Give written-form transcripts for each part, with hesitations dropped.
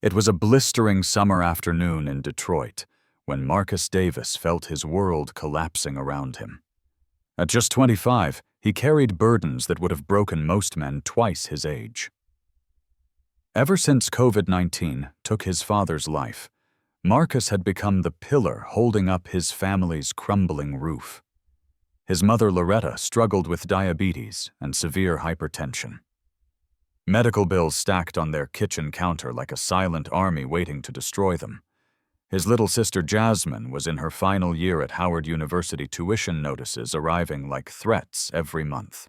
It was a blistering summer afternoon in Detroit when Marcus Davis felt his world collapsing around him. At just 25, he carried burdens that would have broken most men twice his age. Ever since COVID-19 took his father's life, Marcus had become the pillar holding up his family's crumbling roof. His mother Loretta struggled with diabetes and severe hypertension. Medical bills stacked on their kitchen counter like a silent army waiting to destroy them. His little sister Jasmine was in her final year at Howard University, tuition notices arriving like threats every month.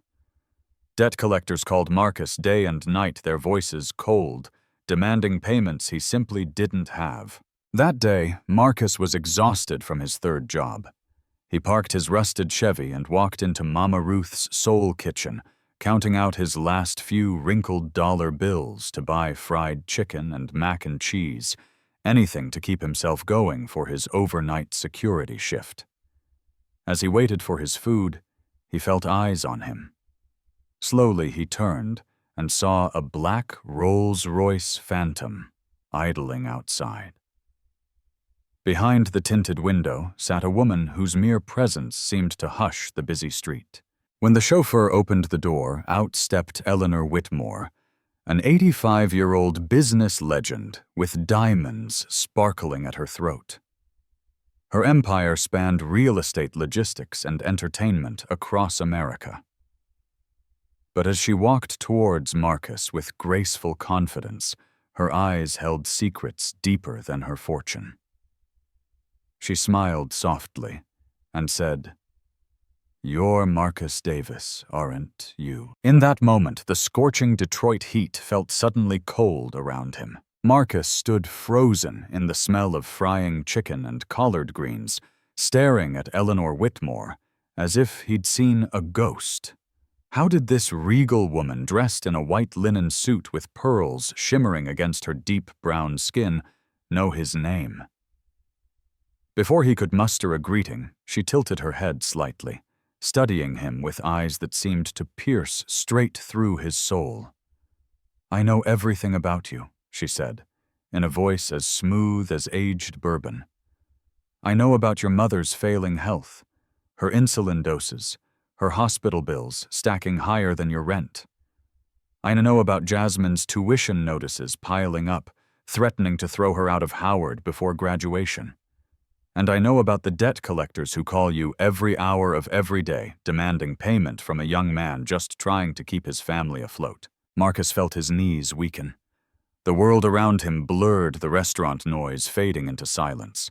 Debt collectors called Marcus day and night, their voices cold, demanding payments he simply didn't have. That day, Marcus was exhausted from his third job. He parked his rusted Chevy and walked into Mama Ruth's Soul Kitchen, counting out his last few wrinkled dollar bills to buy fried chicken and mac and cheese, anything to keep himself going for his overnight security shift. As he waited for his food, he felt eyes on him. Slowly he turned and saw a black Rolls-Royce Phantom idling outside. Behind the tinted window sat a woman whose mere presence seemed to hush the busy street. When the chauffeur opened the door, out stepped Eleanor Whitmore, an 85-year-old business legend with diamonds sparkling at her throat. Her empire spanned real estate logistics and entertainment across America. But as she walked towards Marcus with graceful confidence, her eyes held secrets deeper than her fortune. She smiled softly and said, "You're Marcus Davis, aren't you?" In that moment, the scorching Detroit heat felt suddenly cold around him. Marcus stood frozen in the smell of frying chicken and collard greens, staring at Eleanor Whitmore as if he'd seen a ghost. How did this regal woman, dressed in a white linen suit with pearls shimmering against her deep brown skin, know his name? Before he could muster a greeting, she tilted her head slightly, studying him with eyes that seemed to pierce straight through his soul. "I know everything about you," she said, in a voice as smooth as aged bourbon. "I know about your mother's failing health, her insulin doses, her hospital bills stacking higher than your rent. I know about Jasmine's tuition notices piling up, threatening to throw her out of Howard before graduation. And I know about the debt collectors who call you every hour of every day, demanding payment from a young man just trying to keep his family afloat." Marcus felt his knees weaken. The world around him blurred, the restaurant noise fading into silence.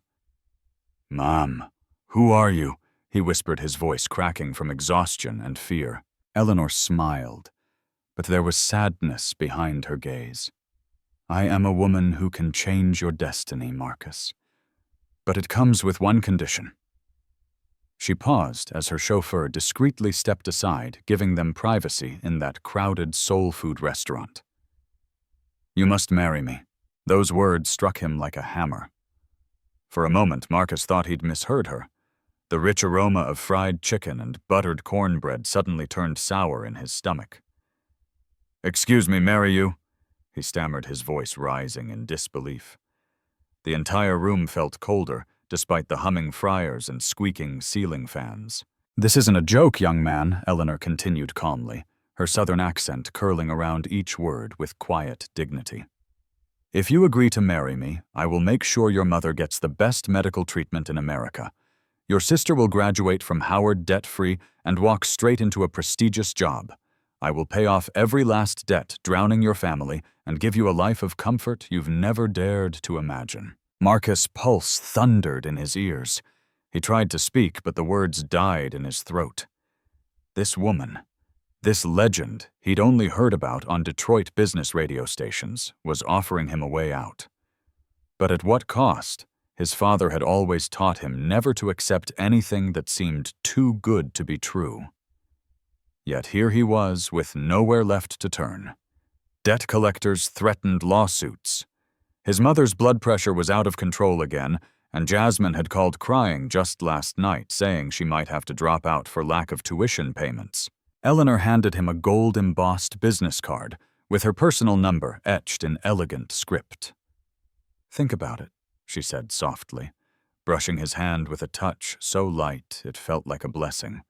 "Mom, who are you?" he whispered, his voice cracking from exhaustion and fear. Eleanor smiled, but there was sadness behind her gaze. "I am a woman who can change your destiny, Marcus. But it comes with one condition." She paused as her chauffeur discreetly stepped aside, giving them privacy in that crowded soul food restaurant. "You must marry me." Those words struck him like a hammer. For a moment, Marcus thought he'd misheard her. The rich aroma of fried chicken and buttered cornbread suddenly turned sour in his stomach. "Excuse me, marry you?" he stammered, his voice rising in disbelief. The entire room felt colder, despite the humming fryers and squeaking ceiling fans. "This isn't a joke, young man," Eleanor continued calmly, her southern accent curling around each word with quiet dignity. "If you agree to marry me, I will make sure your mother gets the best medical treatment in America. Your sister will graduate from Howard debt-free and walk straight into a prestigious job. I will pay off every last debt, drowning your family, and give you a life of comfort you've never dared to imagine." Marcus' pulse thundered in his ears. He tried to speak, but the words died in his throat. This woman, this legend he'd only heard about on Detroit business radio stations, was offering him a way out. But at what cost? His father had always taught him never to accept anything that seemed too good to be true. Yet here he was, with nowhere left to turn. Debt collectors threatened lawsuits. His mother's blood pressure was out of control again, and Jasmine had called crying just last night, saying she might have to drop out for lack of tuition payments. Eleanor handed him a gold-embossed business card with her personal number etched in elegant script. "Think about it," she said softly, brushing his hand with a touch so light it felt like a blessing.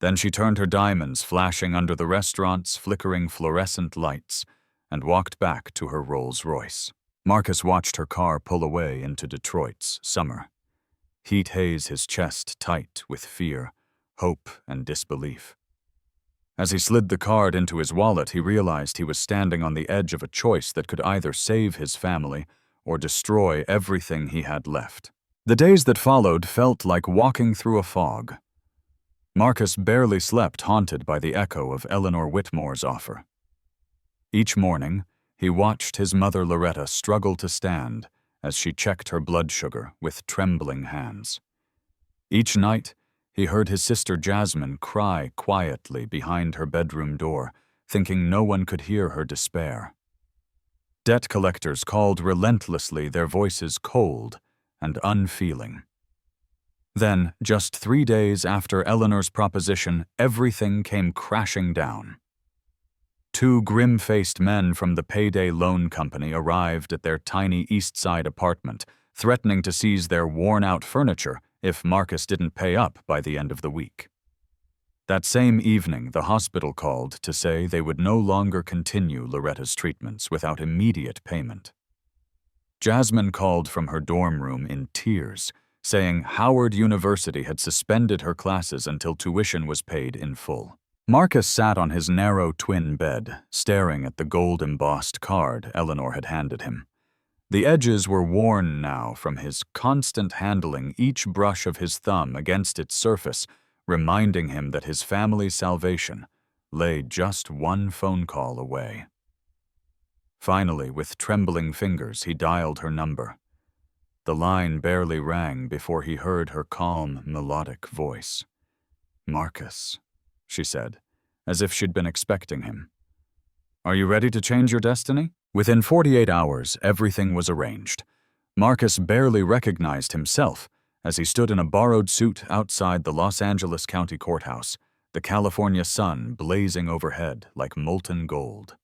Then she turned her diamonds flashing under the restaurant's flickering fluorescent lights and walked back to her Rolls-Royce. Marcus watched her car pull away into Detroit's summer. Heat haze his chest tight with fear, hope, and disbelief. As he slid the card into his wallet, he realized he was standing on the edge of a choice that could either save his family or destroy everything he had left. The days that followed felt like walking through a fog. Marcus barely slept, haunted by the echo of Eleanor Whitmore's offer. Each morning, he watched his mother Loretta struggle to stand as she checked her blood sugar with trembling hands. Each night, he heard his sister Jasmine cry quietly behind her bedroom door, thinking no one could hear her despair. Debt collectors called relentlessly, their voices cold and unfeeling. Then, just 3 days after Eleanor's proposition, everything came crashing down. 2 grim-faced men from the Payday Loan Company arrived at their tiny East Side apartment, threatening to seize their worn-out furniture if Marcus didn't pay up by the end of the week. That same evening, the hospital called to say they would no longer continue Loretta's treatments without immediate payment. Jasmine called from her dorm room in tears, saying Howard University had suspended her classes until tuition was paid in full. Marcus sat on his narrow twin bed, staring at the gold-embossed card Eleanor had handed him. The edges were worn now from his constant handling each brush of his thumb against its surface, reminding him that his family's salvation lay just one phone call away. Finally, with trembling fingers, he dialed her number. The line barely rang before he heard her calm, melodic voice. "Marcus," she said, as if she'd been expecting him. "Are you ready to change your destiny?" Within 48 hours, everything was arranged. Marcus barely recognized himself as he stood in a borrowed suit outside the Los Angeles County Courthouse, the California sun blazing overhead like molten gold.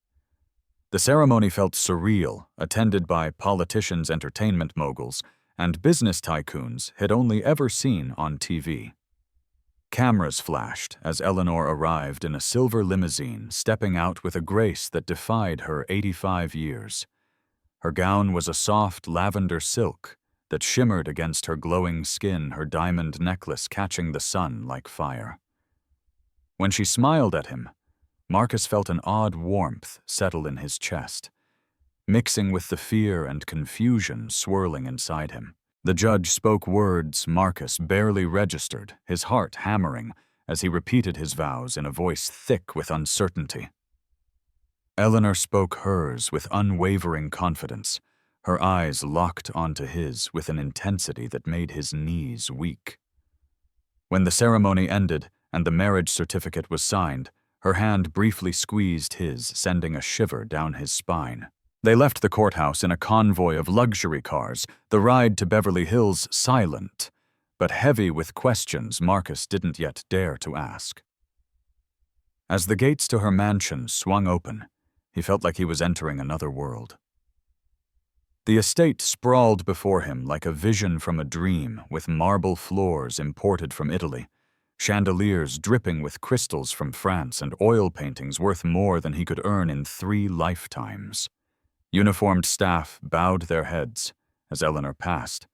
The ceremony felt surreal, attended by politicians, entertainment moguls, and business tycoons he'd only ever seen on TV. Cameras flashed as Eleanor arrived in a silver limousine, stepping out with a grace that defied her 85 years. Her gown was a soft lavender silk that shimmered against her glowing skin, her diamond necklace catching the sun like fire. When she smiled at him, Marcus felt an odd warmth settle in his chest, mixing with the fear and confusion swirling inside him. The judge spoke words Marcus barely registered, his heart hammering as he repeated his vows in a voice thick with uncertainty. Eleanor spoke hers with unwavering confidence, her eyes locked onto his with an intensity that made his knees weak. When the ceremony ended and the marriage certificate was signed, her hand briefly squeezed his, sending a shiver down his spine. They left the courthouse in a convoy of luxury cars, the ride to Beverly Hills silent, but heavy with questions Marcus didn't yet dare to ask. As the gates to her mansion swung open, he felt like he was entering another world. The estate sprawled before him like a vision from a dream, with marble floors imported from Italy, chandeliers dripping with crystals from France, and oil paintings worth more than he could earn in 3 lifetimes. Uniformed staff bowed their heads as Eleanor passed,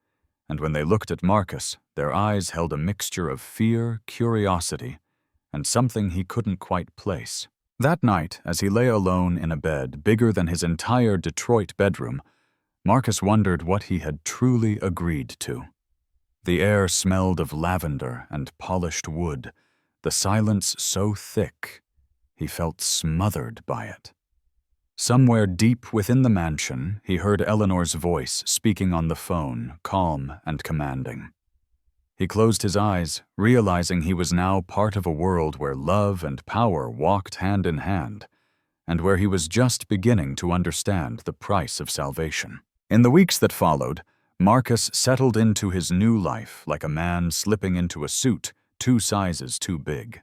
and when they looked at Marcus, their eyes held a mixture of fear, curiosity, and something he couldn't quite place. That night, as he lay alone in a bed bigger than his entire Detroit bedroom, Marcus wondered what he had truly agreed to. The air smelled of lavender and polished wood, the silence so thick he felt smothered by it. Somewhere deep within the mansion, he heard Eleanor's voice speaking on the phone, calm and commanding. He closed his eyes, realizing he was now part of a world where love and power walked hand in hand, and where he was just beginning to understand the price of salvation. In the weeks that followed, Marcus settled into his new life like a man slipping into a suit 2 sizes too big.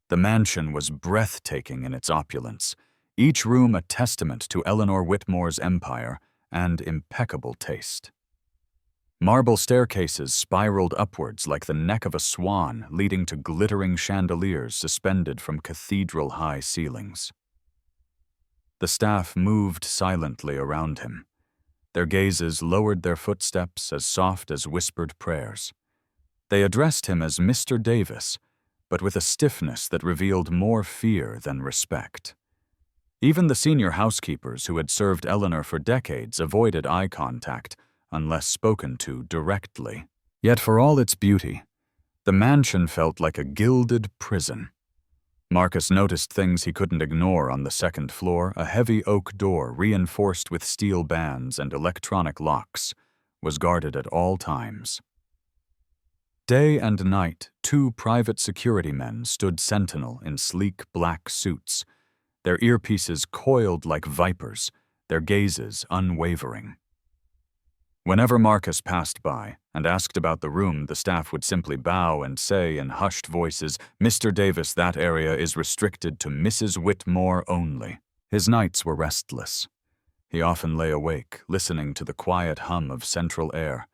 The mansion was breathtaking in its opulence, each room a testament to Eleanor Whitmore's empire and impeccable taste. Marble staircases spiraled upwards like the neck of a swan, leading to glittering chandeliers suspended from cathedral-high ceilings. The staff moved silently around him. Their gazes lowered their footsteps as soft as whispered prayers. They addressed him as Mr. Davis, but with a stiffness that revealed more fear than respect. Even the senior housekeepers who had served Eleanor for decades avoided eye contact unless spoken to directly. Yet for all its beauty, the mansion felt like a gilded prison. Marcus noticed things he couldn't ignore. On the second floor, a heavy oak door reinforced with steel bands and electronic locks was guarded at all times. Day and night, 2 private security men stood sentinel in sleek black suits, their earpieces coiled like vipers, their gazes unwavering. Whenever Marcus passed by and asked about the room, the staff would simply bow and say in hushed voices, "Mr. Davis, that area is restricted to Mrs. Whitmore only." His nights were restless. He often lay awake, listening to the quiet hum of central air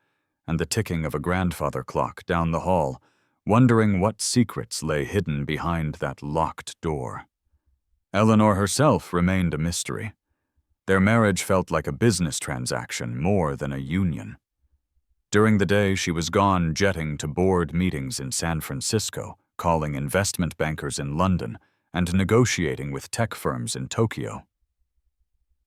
and the ticking of a grandfather clock down the hall, wondering what secrets lay hidden behind that locked door. Eleanor herself remained a mystery. Their marriage felt like a business transaction more than a union. During the day, she was gone jetting to board meetings in San Francisco, calling investment bankers in London, and negotiating with tech firms in Tokyo.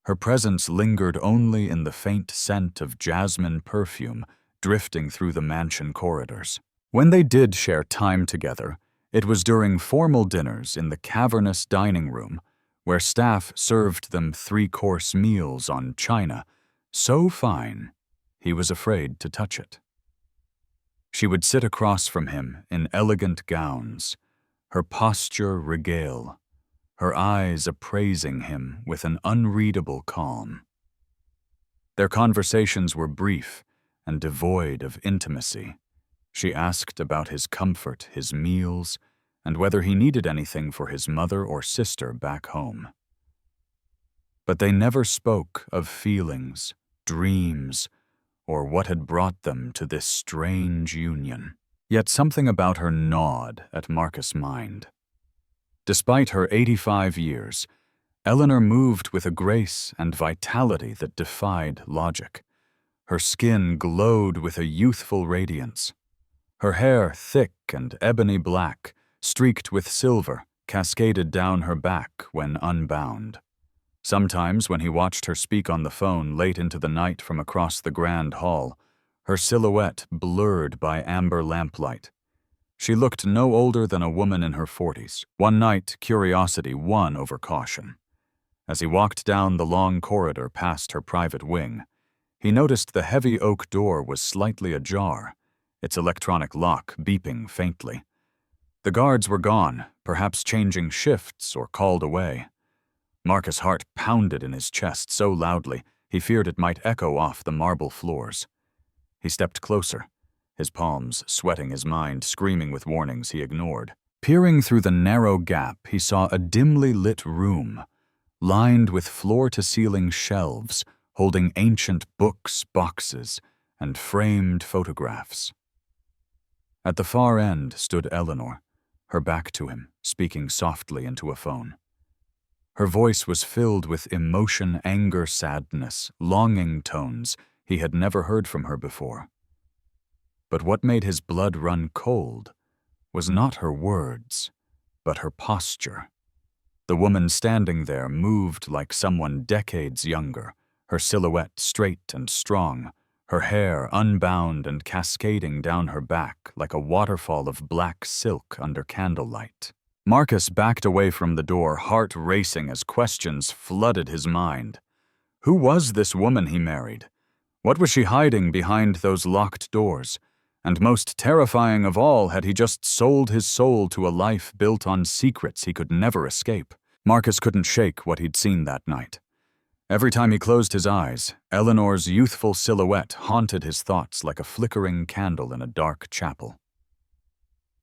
Her presence lingered only in the faint scent of jasmine perfume drifting through the mansion corridors. When they did share time together, it was during formal dinners in the cavernous dining room, where staff served them 3-course meals on china, so fine he was afraid to touch it. She would sit across from him in elegant gowns, her posture regale, her eyes appraising him with an unreadable calm. Their conversations were brief and devoid of intimacy. She asked about his comfort, his meals, and whether he needed anything for his mother or sister back home. But they never spoke of feelings, dreams, or what had brought them to this strange union. Yet something about her gnawed at Marcus' mind. Despite her 85 years, Eleanor moved with a grace and vitality that defied logic. Her skin glowed with a youthful radiance. Her hair, thick and ebony black, streaked with silver, cascaded down her back when unbound. Sometimes, when he watched her speak on the phone late into the night from across the grand hall, her silhouette blurred by amber lamplight. She looked no older than a woman in her 40s. One night, curiosity won over caution. As he walked down the long corridor past her private wing, he noticed the heavy oak door was slightly ajar, its electronic lock beeping faintly. The guards were gone, perhaps changing shifts or called away. Marcus' heart pounded in his chest so loudly he feared it might echo off the marble floors. He stepped closer, his palms sweating, his mind screaming with warnings he ignored. Peering through the narrow gap, he saw a dimly lit room, lined with floor-to-ceiling shelves holding ancient books, boxes, and framed photographs. At the far end stood Eleanor, her back to him, speaking softly into a phone. Her voice was filled with emotion, anger, sadness, longing tones he had never heard from her before. But what made his blood run cold was not her words, but her posture. The woman standing there moved like someone decades younger, her silhouette straight and strong, her hair unbound and cascading down her back like a waterfall of black silk under candlelight. Marcus backed away from the door, heart racing as questions flooded his mind. Who was this woman he married? What was she hiding behind those locked doors? And most terrifying of all, had he just sold his soul to a life built on secrets he could never escape? Marcus couldn't shake what he'd seen that night. Every time he closed his eyes, Eleanor's youthful silhouette haunted his thoughts like a flickering candle in a dark chapel.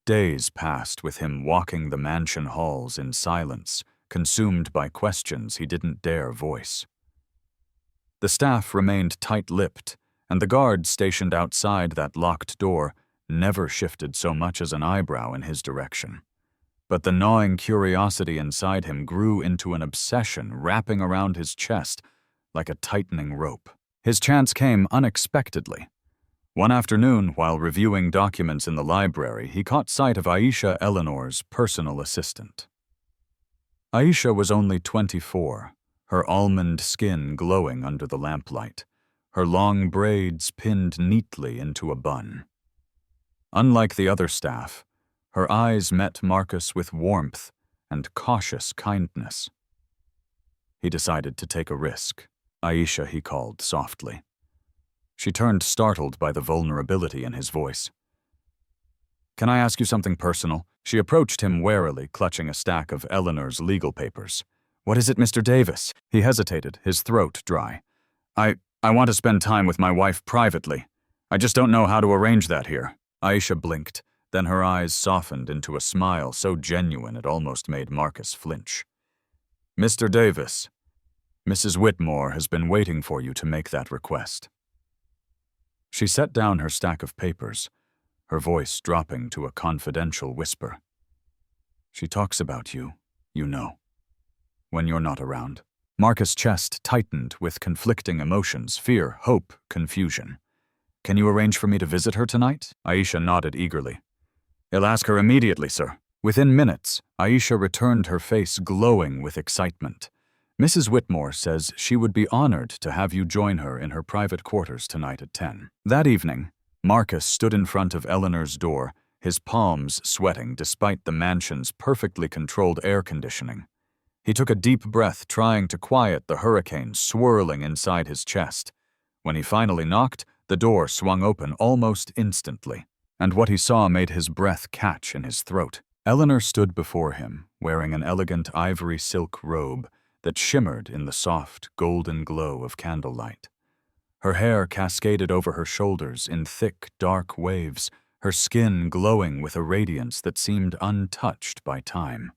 Days passed with him walking the mansion halls in silence, consumed by questions he didn't dare voice. The staff remained tight-lipped, and the guard stationed outside that locked door never shifted so much as an eyebrow in his direction. But the gnawing curiosity inside him grew into an obsession wrapping around his chest like a tightening rope. His chance came unexpectedly. One afternoon, while reviewing documents in the library, he caught sight of Aisha Eleanor's personal assistant. Aisha was only 24, her almond skin glowing under the lamplight, her long braids pinned neatly into a bun. Unlike the other staff, her eyes met Marcus with warmth and cautious kindness. He decided to take a risk. "Aisha," he called softly. She turned startled by the vulnerability in his voice. "Can I ask you something personal?" She approached him warily, clutching a stack of Eleanor's legal papers. "What is it, Mr. Davis?" He hesitated, his throat dry. I want to spend time with my wife privately. I just don't know how to arrange that here." Aisha blinked, then her eyes softened into a smile so genuine it almost made Marcus flinch. "Mr. Davis, Mrs. Whitmore has been waiting for you to make that request." She set down her stack of papers, her voice dropping to a confidential whisper. "She talks about you, you know, when you're not around." Marcus' chest tightened with conflicting emotions, fear, hope, confusion. "Can you arrange for me to visit her tonight?" Aisha nodded eagerly. "I'll ask her immediately, sir." Within minutes, Aisha returned, her face glowing with excitement. "Mrs. Whitmore says she would be honored to have you join her in her private quarters tonight at 10. That evening, Marcus stood in front of Eleanor's door, his palms sweating despite the mansion's perfectly controlled air conditioning. He took a deep breath, trying to quiet the hurricane swirling inside his chest. When he finally knocked, the door swung open almost instantly, and what he saw made his breath catch in his throat. Eleanor stood before him, wearing an elegant ivory silk robe that shimmered in the soft, golden glow of candlelight. Her hair cascaded over her shoulders in thick, dark waves, her skin glowing with a radiance that seemed untouched by time.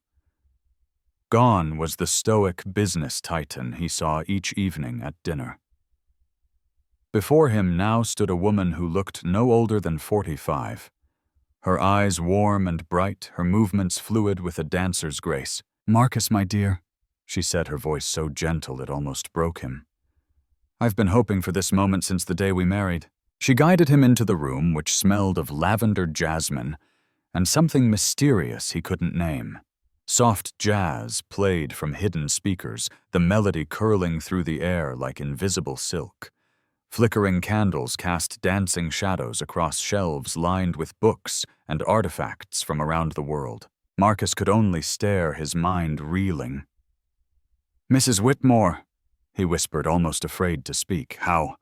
Gone was the stoic business titan he saw each evening at dinner. Before him now stood a woman who looked no older than 45. Her eyes warm and bright, her movements fluid with a dancer's grace. "Marcus, my dear," she said, her voice so gentle it almost broke him. "I've been hoping for this moment since the day we married." She guided him into the room, which smelled of lavender jasmine and something mysterious he couldn't name. Soft jazz played from hidden speakers, the melody curling through the air like invisible silk. Flickering candles cast dancing shadows across shelves lined with books and artifacts from around the world. Marcus could only stare, his mind reeling. "Mrs. Whitmore," he whispered, almost afraid to speak. How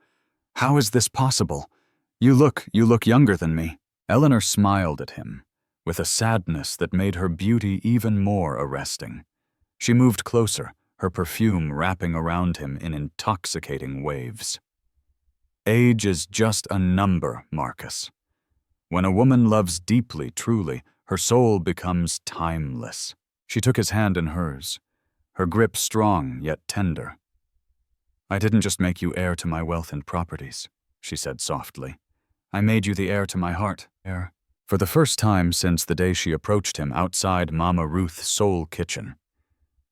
is this possible? You look younger than me." Eleanor smiled at him, with a sadness that made her beauty even more arresting. She moved closer, her perfume wrapping around him in intoxicating waves. "Age is just a number, Marcus. When a woman loves deeply, truly, her soul becomes timeless." She took his hand in hers, her grip strong yet tender. "I didn't just make you heir to my wealth and properties," she said softly. "I made you the heir to my heart." For the first time since the day she approached him outside Mama Ruth's soul kitchen,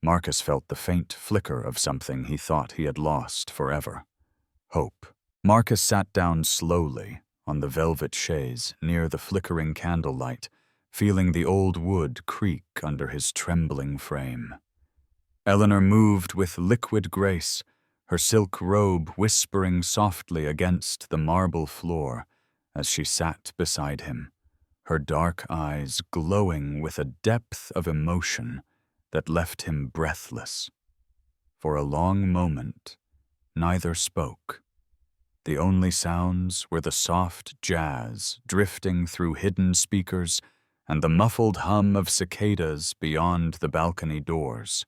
Marcus felt the faint flicker of something he thought he had lost forever. Hope. Marcus sat down slowly on the velvet chaise near the flickering candlelight, feeling the old wood creak under his trembling frame. Eleanor moved with liquid grace, her silk robe whispering softly against the marble floor as she sat beside him, her dark eyes glowing with a depth of emotion that left him breathless. For a long moment, neither spoke. The only sounds were the soft jazz drifting through hidden speakers and the muffled hum of cicadas beyond the balcony doors.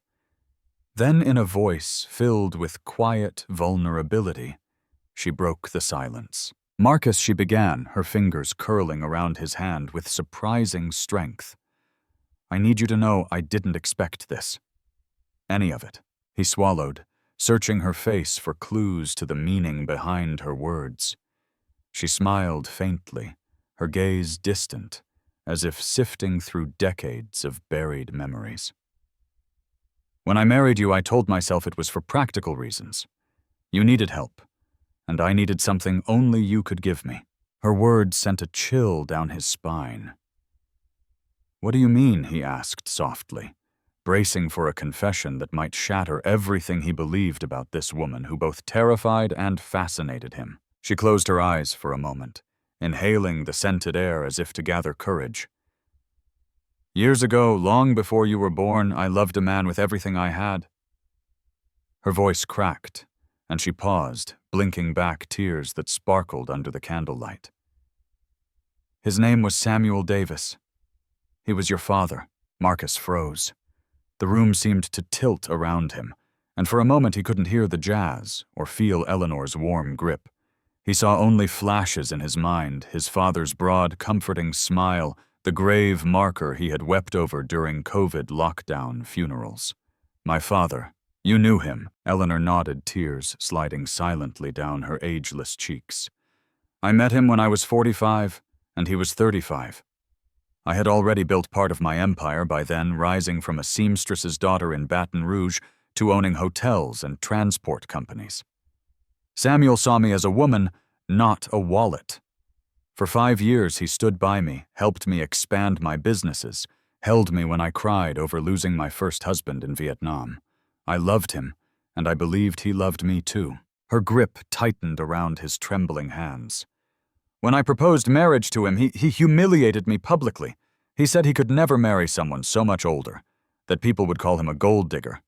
Then, in a voice filled with quiet vulnerability, she broke the silence. "Marcus," she began, her fingers curling around his hand with surprising strength. "I need you to know I didn't expect this. Any of it." He swallowed, searching her face for clues to the meaning behind her words. She smiled faintly, her gaze distant, as if sifting through decades of buried memories. When I married you, I told myself it was for practical reasons. You needed help, and I needed something only you could give me. Her words sent a chill down his spine. What do you mean? He asked softly, bracing for a confession that might shatter everything he believed about this woman who both terrified and fascinated him. She closed her eyes for a moment, inhaling the scented air as if to gather courage. Years ago, long before you were born, I loved a man with everything I had. Her voice cracked, and she paused, blinking back tears that sparkled under the candlelight. His name was Samuel Davis. He was your father. Marcus froze. The room seemed to tilt around him, and for a moment he couldn't hear the jazz or feel Eleanor's warm grip. He saw only flashes in his mind, his father's broad, comforting smile, the grave marker he had wept over during COVID lockdown funerals. My father. You knew him. Eleanor nodded, tears sliding silently down her ageless cheeks. I met him when I was 45, and he was 35. I had already built part of my empire by then, rising from a seamstress's daughter in Baton Rouge to owning hotels and transport companies. Samuel saw me as a woman, not a wallet. For 5 years he stood by me, helped me expand my businesses, held me when I cried over losing my first husband in Vietnam. I loved him, and I believed he loved me too. Her grip tightened around his trembling hands. When I proposed marriage to him, he humiliated me publicly. He said he could never marry someone so much older, that people would call him a gold digger.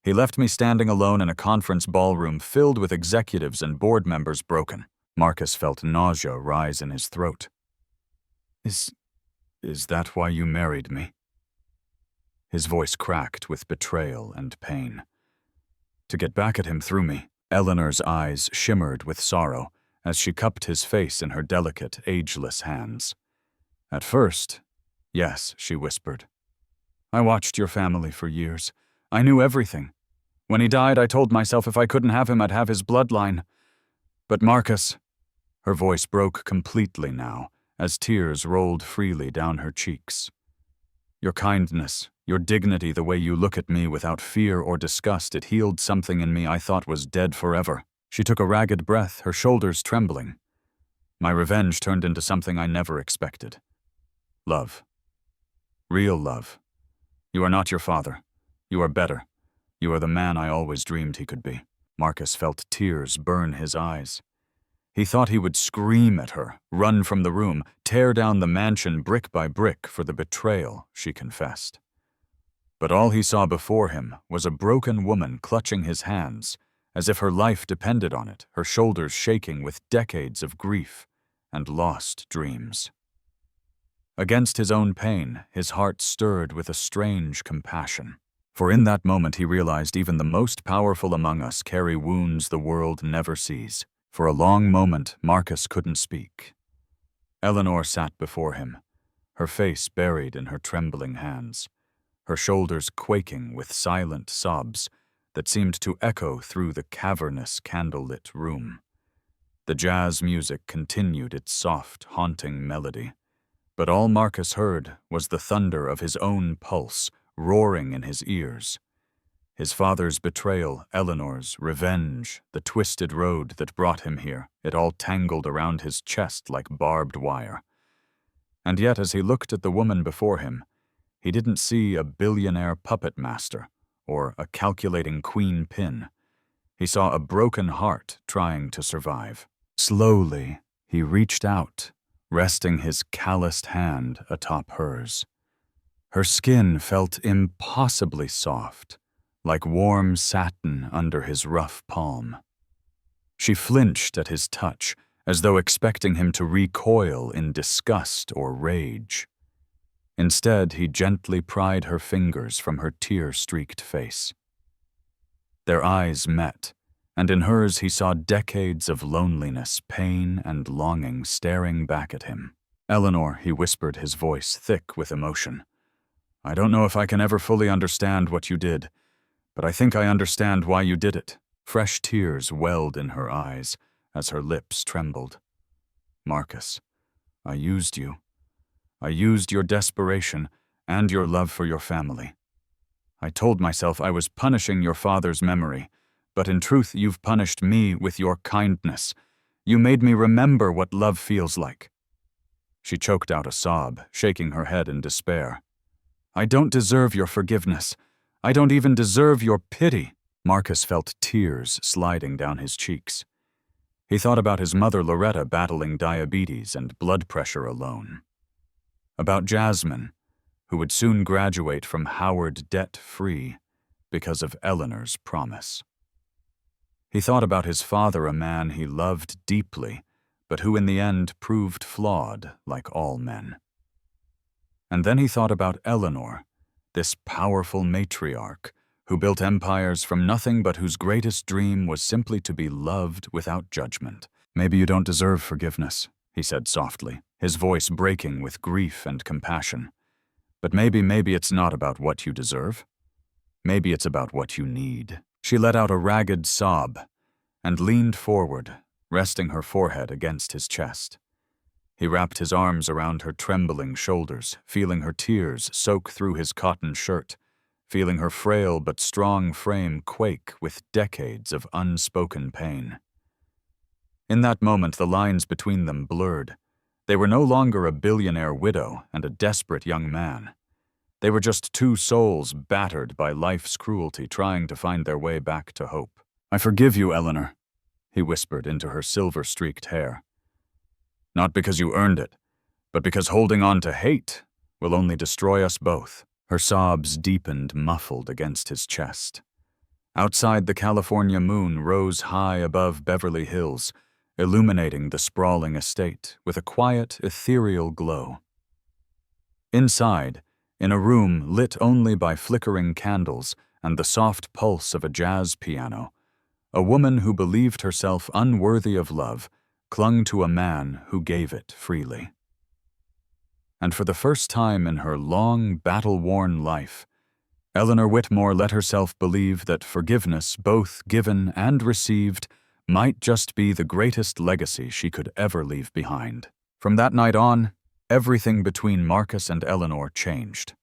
He left me standing alone in a conference ballroom filled with executives and board members broken. Marcus felt nausea rise in his throat. Is that why you married me? His voice cracked with betrayal and pain. To get back at him through me, Eleanor's eyes shimmered with sorrow as she cupped his face in her delicate, ageless hands. At first, yes, she whispered. I watched your family for years. I knew everything. When he died, I told myself if I couldn't have him, I'd have his bloodline. But Marcus, her voice broke completely now, as tears rolled freely down her cheeks. Your kindness, your dignity, the way you look at me without fear or disgust, it healed something in me I thought was dead forever. She took a ragged breath, her shoulders trembling. My revenge turned into something I never expected. Love. Real love. You are not your father. You are better. You are the man I always dreamed he could be. Marcus felt tears burn his eyes. He thought he would scream at her, run from the room, tear down the mansion brick by brick for the betrayal she confessed. But all he saw before him was a broken woman clutching his hands, as if her life depended on it, her shoulders shaking with decades of grief and lost dreams. Against his own pain, his heart stirred with a strange compassion. For in that moment he realized even the most powerful among us carry wounds the world never sees. For a long moment, Marcus couldn't speak. Eleanor sat before him, her face buried in her trembling hands, her shoulders quaking with silent sobs that seemed to echo through the cavernous, candlelit room. The jazz music continued its soft, haunting melody, but all Marcus heard was the thunder of his own pulse roaring in his ears. His father's betrayal, Eleanor's revenge, the twisted road that brought him here, it all tangled around his chest like barbed wire. And yet, as he looked at the woman before him, he didn't see a billionaire puppet master or a calculating queen pin. He saw a broken heart trying to survive. Slowly, he reached out, resting his calloused hand atop hers. Her skin felt impossibly soft, like warm satin under his rough palm. She flinched at his touch, as though expecting him to recoil in disgust or rage. Instead, he gently pried her fingers from her tear-streaked face. Their eyes met, and in hers he saw decades of loneliness, pain, and longing staring back at him. Eleanor, he whispered, his voice thick with emotion. I don't know if I can ever fully understand what you did, but I think I understand why you did it. Fresh tears welled in her eyes as her lips trembled. "Marcus, I used you. I used your desperation and your love for your family. I told myself I was punishing your father's memory, but in truth you've punished me with your kindness. You made me remember what love feels like." She choked out a sob, shaking her head in despair. "I don't deserve your forgiveness. I don't even deserve your pity." Marcus felt tears sliding down his cheeks. He thought about his mother Loretta battling diabetes and blood pressure alone. About Jasmine, who would soon graduate from Howard debt-free because of Eleanor's promise. He thought about his father, a man he loved deeply, but who in the end proved flawed like all men. And then he thought about Eleanor, this powerful matriarch who built empires from nothing but whose greatest dream was simply to be loved without judgment. "Maybe you don't deserve forgiveness," he said softly, his voice breaking with grief and compassion. "But maybe it's not about what you deserve. Maybe it's about what you need." She let out a ragged sob and leaned forward, resting her forehead against his chest. He wrapped his arms around her trembling shoulders, feeling her tears soak through his cotton shirt, feeling her frail but strong frame quake with decades of unspoken pain. In that moment, the lines between them blurred. They were no longer a billionaire widow and a desperate young man. They were just two souls battered by life's cruelty, trying to find their way back to hope. "I forgive you, Eleanor," he whispered into her silver-streaked hair. "Not because you earned it, but because holding on to hate will only destroy us both." Her sobs deepened, muffled against his chest. Outside, the California moon rose high above Beverly Hills, illuminating the sprawling estate with a quiet, ethereal glow. Inside, in a room lit only by flickering candles and the soft pulse of a jazz piano, a woman who believed herself unworthy of love clung to a man who gave it freely. And for the first time in her long, battle-worn life, Eleanor Whitmore let herself believe that forgiveness, both given and received, might just be the greatest legacy she could ever leave behind. From that night on, everything between Marcus and Eleanor changed.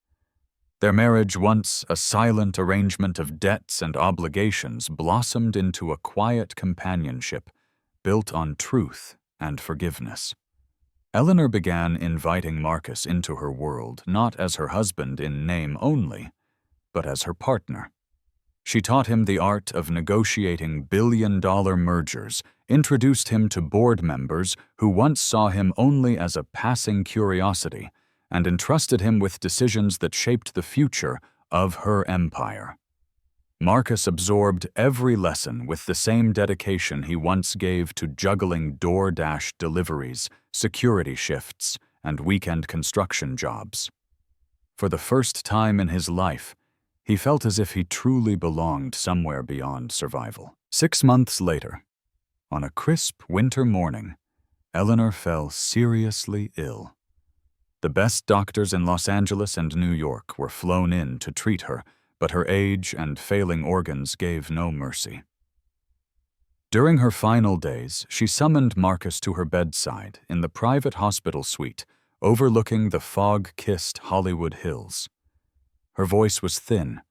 Their marriage, once a silent arrangement of debts and obligations, blossomed into a quiet companionship built on truth and forgiveness. Eleanor began inviting Marcus into her world, not as her husband in name only, but as her partner. She taught him the art of negotiating billion-dollar mergers, introduced him to board members who once saw him only as a passing curiosity, and entrusted him with decisions that shaped the future of her empire. Marcus absorbed every lesson with the same dedication he once gave to juggling DoorDash deliveries, security shifts, and weekend construction jobs. For the first time in his life, he felt as if he truly belonged somewhere beyond survival. 6 months later, on a crisp winter morning, Eleanor fell seriously ill. The best doctors in Los Angeles and New York were flown in to treat her, but her age and failing organs gave no mercy. During her final days, she summoned Marcus to her bedside in the private hospital suite overlooking the fog-kissed Hollywood Hills. Her voice was thin,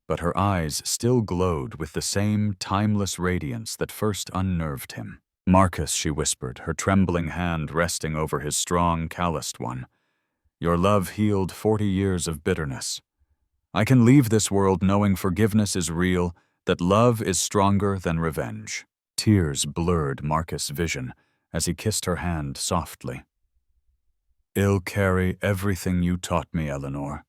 but her eyes still glowed with the same timeless radiance that first unnerved him. "Marcus," she whispered, her trembling hand resting over his strong, calloused one, "your love healed 40 years of bitterness. I can leave this world knowing forgiveness is real, that love is stronger than revenge." Tears blurred Marcus' vision as he kissed her hand softly. "I'll carry everything you taught me, Eleanor.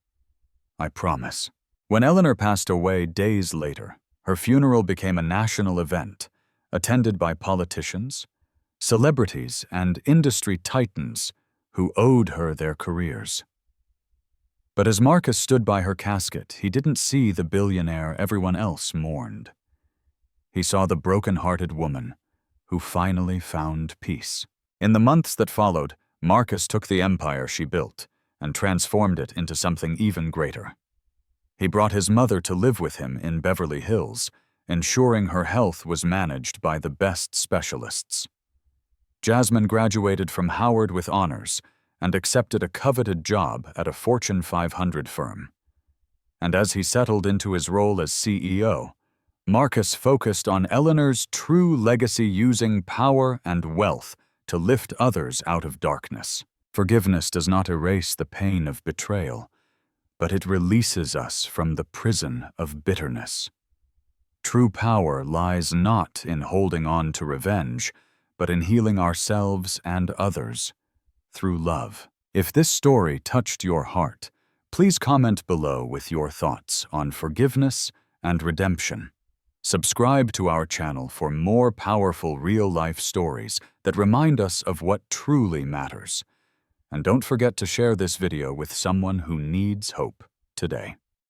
I promise." When Eleanor passed away days later, her funeral became a national event, attended by politicians, celebrities, and industry titans who owed her their careers. But as Marcus stood by her casket, he didn't see the billionaire everyone else mourned. He saw the broken-hearted woman who finally found peace. In the months that followed, Marcus took the empire she built and transformed it into something even greater. He brought his mother to live with him in Beverly Hills, ensuring her health was managed by the best specialists. Jasmine graduated from Howard with honors and accepted a coveted job at a Fortune 500 firm. And as he settled into his role as CEO, Marcus focused on Eleanor's true legacy, using power and wealth to lift others out of darkness. Forgiveness does not erase the pain of betrayal, but it releases us from the prison of bitterness. True power lies not in holding on to revenge, but in healing ourselves and others through love. If this story touched your heart, please comment below with your thoughts on forgiveness and redemption. Subscribe to our channel for more powerful real-life stories that remind us of what truly matters. And don't forget to share this video with someone who needs hope today.